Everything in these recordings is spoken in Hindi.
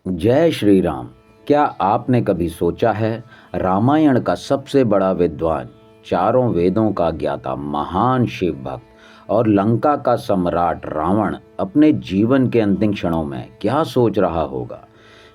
जय श्री राम। क्या आपने कभी सोचा है, रामायण का सबसे बड़ा विद्वान, चारों वेदों का ज्ञाता, महान शिव भक्त और लंका का सम्राट रावण अपने जीवन के अंतिम क्षणों में क्या सोच रहा होगा?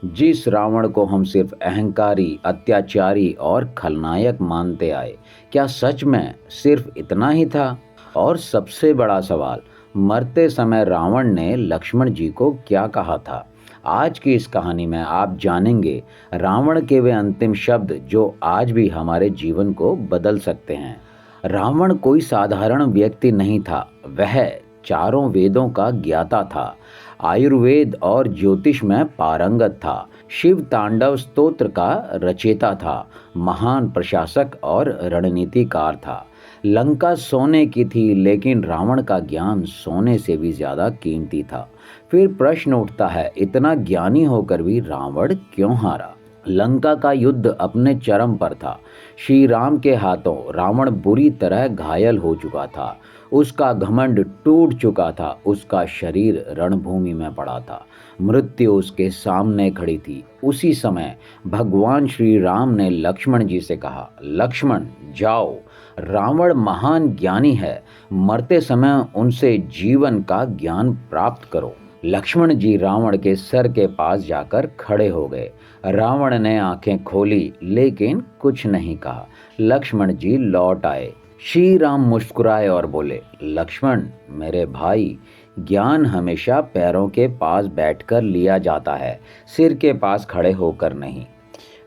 जिस रावण को हम सिर्फ अहंकारी, अत्याचारी और खलनायक मानते आए, क्या सच में सिर्फ इतना ही था? और सबसे बड़ा सवाल, मरते समय रावण ने लक्ष्मण जी को क्या कहा था? आज की इस कहानी में आप जानेंगे रावण के वे अंतिम शब्द जो आज भी हमारे जीवन को बदल सकते हैं। रावण कोई साधारण व्यक्ति नहीं था, वह चारों वेदों का ज्ञाता था, आयुर्वेद और ज्योतिष में पारंगत था, शिव तांडव स्तोत्र का रचयिता था, महान प्रशासक और रणनीतिकार था। लंका सोने की थी, लेकिन रावण का ज्ञान सोने से भी ज्यादा कीमती था। फिर प्रश्न उठता है, इतना ज्ञानी होकर भी रावण क्यों हारा? लंका का युद्ध अपने चरम पर था। श्री राम के हाथों रावण बुरी तरह घायल हो चुका था। उसका घमंड टूट चुका था, उसका शरीर रणभूमि में पड़ा था, मृत्यु उसके सामने खड़ी थी। उसी समय भगवान श्री राम ने लक्ष्मण जी से कहा, लक्ष्मण जाओ, रावण महान ज्ञानी है, मरते समय उनसे जीवन का ज्ञान प्राप्त करो। लक्ष्मण जी रावण के सर के पास जाकर खड़े हो गए। रावण ने आंखें खोली, लेकिन कुछ नहीं कहा। लक्ष्मण जी लौट आए। श्री राम मुस्कुराए और बोले, लक्ष्मण मेरे भाई, ज्ञान हमेशा पैरों के पास बैठकर लिया जाता है, सिर के पास खड़े होकर नहीं।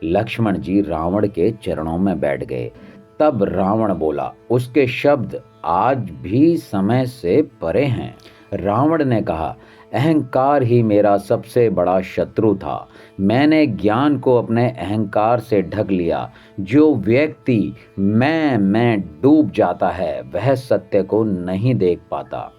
लक्ष्मण जी रावण के चरणों में बैठ गए। तब रावण बोला, उसके शब्द आज भी समय से परे हैं। रावण ने कहा, अहंकार ही मेरा सबसे बड़ा शत्रु था। मैंने ज्ञान को अपने अहंकार से ढक लिया। जो व्यक्ति मैं डूब जाता है, वह सत्य को नहीं देख पाता।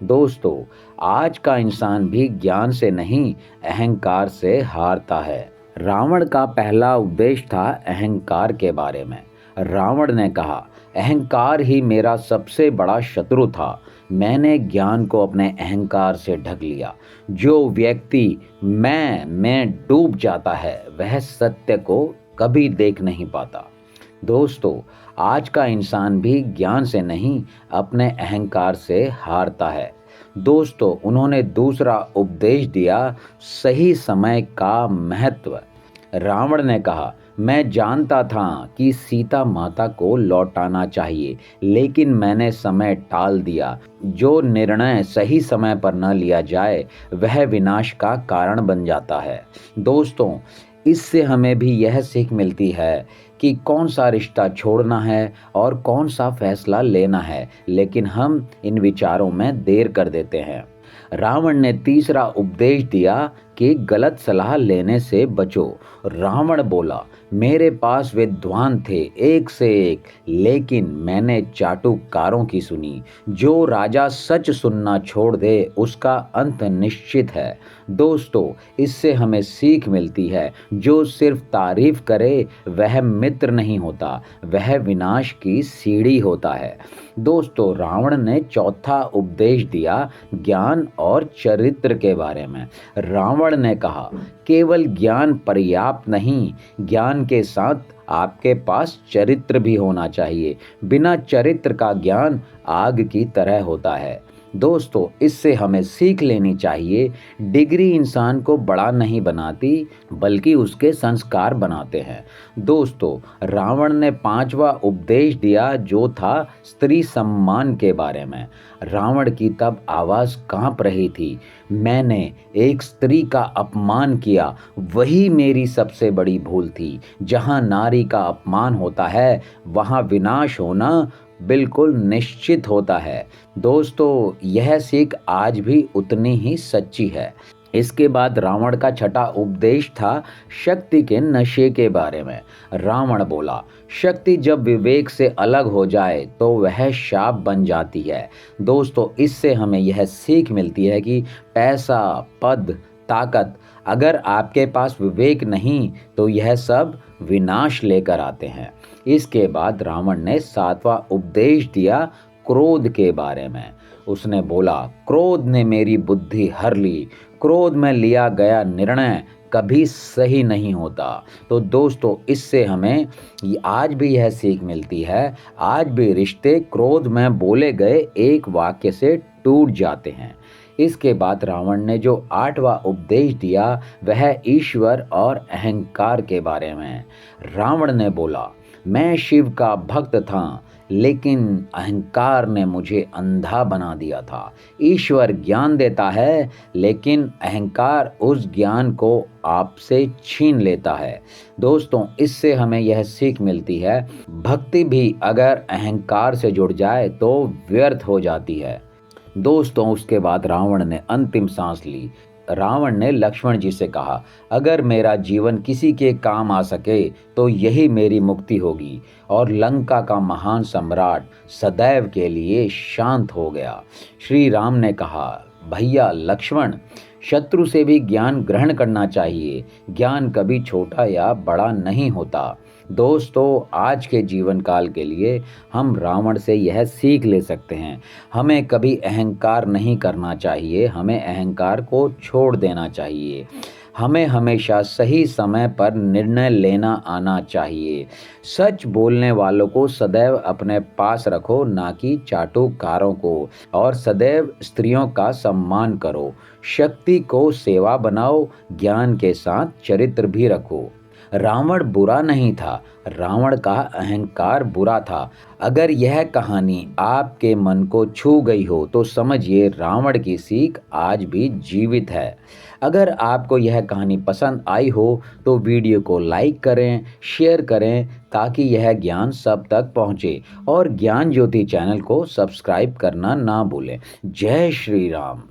दोस्तों, आज का इंसान भी ज्ञान से नहीं, अहंकार से हारता है। रावण का पहला उपदेश था अहंकार के बारे में। रावण ने कहा, अहंकार ही मेरा सबसे बड़ा शत्रु था। मैंने ज्ञान को अपने अहंकार से ढक लिया। जो व्यक्ति मैं डूब जाता है, वह सत्य को कभी देख नहीं पाता। दोस्तों, आज का इंसान भी ज्ञान से नहीं, अपने अहंकार से हारता है। दोस्तों, उन्होंने दूसरा उपदेश दिया, सही समय का महत्व। रावण ने कहा, मैं जानता था कि सीता माता को लौटाना चाहिए, लेकिन मैंने समय टाल दिया। जो निर्णय सही समय पर न लिया जाए, वह विनाश का कारण बन जाता है। दोस्तों, इससे हमें भी यह सीख मिलती है कि कौन सा रिश्ता छोड़ना है और कौन सा फैसला लेना है, लेकिन हम इन विचारों में देर कर देते हैं। रावण ने तीसरा उपदेश दिया कि गलत सलाह लेने से बचो। रावण बोला, मेरे पास विद्वान थे एक से एक, लेकिन मैंने चाटुकारों की सुनी। जो राजा सच सुनना छोड़ दे, उसका अंत निश्चित है। दोस्तों, इससे हमें सीख मिलती है, जो सिर्फ तारीफ करे वह मित्र नहीं होता, वह विनाश की सीढ़ी होता है। दोस्तों, रावण ने चौथा उपदेश दिया ज्ञान और चरित्र के बारे में। रावण ने कहा, केवल ज्ञान पर्याप्त नहीं, ज्ञान के साथ आपके पास चरित्र भी होना चाहिए। बिना चरित्र का ज्ञान आग की तरह होता है। दोस्तों, इससे हमें सीख लेनी चाहिए, डिग्री इंसान को बड़ा नहीं बनाती, बल्कि उसके संस्कार बनाते हैं। दोस्तों, रावण ने पांचवा उपदेश दिया, जो था स्त्री सम्मान के बारे में। रावण की तब आवाज कांप रही थी, मैंने एक स्त्री का अपमान किया, वही मेरी सबसे बड़ी भूल थी। जहां नारी का अपमान होता है, वहां विनाश होना बिल्कुल निश्चित होता है। दोस्तों, यह सीख आज भी उतनी ही सच्ची है। इसके बाद रावण का छठा उपदेश था शक्ति के नशे के बारे में। रावण बोला, शक्ति जब विवेक से अलग हो जाए तो वह शाप बन जाती है। दोस्तों, इससे हमें यह सीख मिलती है कि पैसा, पद, ताकत, अगर आपके पास विवेक नहीं तो यह सब विनाश लेकर आते हैं। इसके बाद रावण ने सातवां उपदेश दिया क्रोध के बारे में। उसने बोला, क्रोध ने मेरी बुद्धि हर ली। क्रोध में लिया गया निर्णय कभी सही नहीं होता। तो दोस्तों, इससे हमें आज भी यह सीख मिलती है, आज भी रिश्ते क्रोध में बोले गए एक वाक्य से टूट जाते हैं। इसके बाद रावण ने जो 8वां उपदेश दिया वह ईश्वर और अहंकार के बारे में है। रावण ने बोला, मैं शिव का भक्त था, लेकिन अहंकार ने मुझे अंधा बना दिया था। ईश्वर ज्ञान देता है, लेकिन अहंकार उस ज्ञान को आपसे छीन लेता है। दोस्तों, इससे हमें यह सीख मिलती है, भक्ति भी अगर अहंकार से जुड़ जाए तो व्यर्थ हो जाती है। दोस्तों, उसके बाद रावण ने अंतिम सांस ली। रावण ने लक्ष्मण जी से कहा, अगर मेरा जीवन किसी के काम आ सके तो यही मेरी मुक्ति होगी। और लंका का महान सम्राट सदैव के लिए शांत हो गया। श्री राम ने कहा, भैया लक्ष्मण, शत्रु से भी ज्ञान ग्रहण करना चाहिए। ज्ञान कभी छोटा या बड़ा नहीं होता। दोस्तों, आज के जीवन काल के लिए हम रावण से यह सीख ले सकते हैं, हमें कभी अहंकार नहीं करना चाहिए, हमें अहंकार को छोड़ देना चाहिए। हमें हमेशा सही समय पर निर्णय लेना आना चाहिए। सच बोलने वालों को सदैव अपने पास रखो, ना कि चाटुकारों को। और सदैव स्त्रियों का सम्मान करो। शक्ति को सेवा बनाओ, ज्ञान के साथ चरित्र भी रखो। रावण बुरा नहीं था, रावण का अहंकार बुरा था। अगर यह कहानी आपके मन को छू गई हो तो समझिए रावण की सीख आज भी जीवित है। अगर आपको यह कहानी पसंद आई हो तो वीडियो को लाइक करें, शेयर करें, ताकि यह ज्ञान सब तक पहुंचे। और ज्ञान ज्योति चैनल को सब्सक्राइब करना ना भूलें। जय श्री राम।